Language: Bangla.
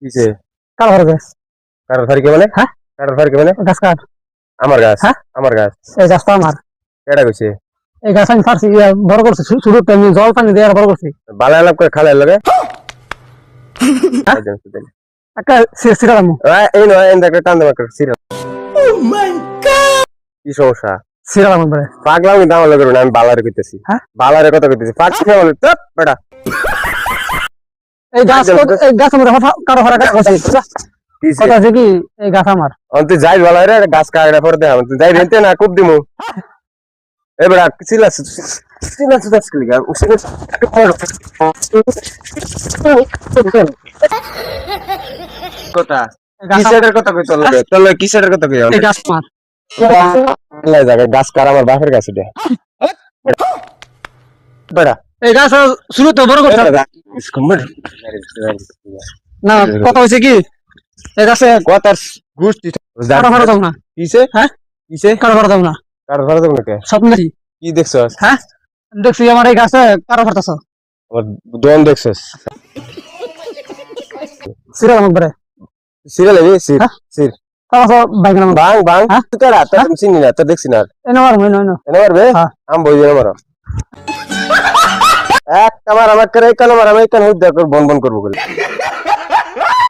কিসে? কার ঘরে গাছ? কারোর ফারি কে মানে? হ্যাঁ কারোর ফারি কে মানে? গাছ কার? আমার গাছ। হ্যাঁ আমার গাছ। এই গাছটা আমার। কেডা কইছে? এই গাছ আমি ফারছি বড় করছি শুরু আমি জল পানি দিয়ে বড় করছি। বালা আলাপ করে খালে লাগে। একটা সিরালাম এই নয় এন্ড একটা টান দেওয়া করে সিরিয়াল। ও মাই গড! কি সমস্যা? সিরালাম বলে পাগলামি দাম লাগে না, আমি বালারে কইতেছি। হ্যাঁ বালারে কথা কইতেছি। পাগছি না বলে চুপ বেটা। এই গাছ এই গাছ আমার কারো ঘরে গাছ আছে। কিসে? কথা আছে কি এই গাছ আমার। তুই যাই বালারে গাছ কাটা পরে দে। তুই যাই রেন্তে না খুব দিমু। এ বেটা চিল্লাস চিল্লাস দাস কি লাগা? কথা কিসের কথা কই তোর লাগে? তোর লাগে কিসের কথা কই? এই গাছ আমার। লাই জায়গা গাছ কার আমার বাপের কাছে দে। বেটা এই গাছ শুরু তো বড় করতে না কথা হইছে কি এই গাছে কথার গুষ্টি কারো ঘরে যাও না। কিসে? হ্যাঁ কিসে? কারো ঘরে যাও না। কার ঘরে যাবো নাকি? স্বপ্ন দেখি। কি দেখছস? হ্যাঁ দেখছি আমার এই গাছে কারো ঘরতেছ আমার দোন দেখছস? সিরালাম একবারে সিরিয়াল এ সির হ্যাঁ সির তারপর বাইক নাম বাং বাং হ্যাঁ তুই কেডা? তোর আমি চিনি না, তোর দেখছি না। এনে মারো এনে এনে মারবে? হ্যাঁ আম বই দিয়ে মারো। এক কামার আমার করে এই কান মার, আমি এই কান হইতে বন বন করবো বলে।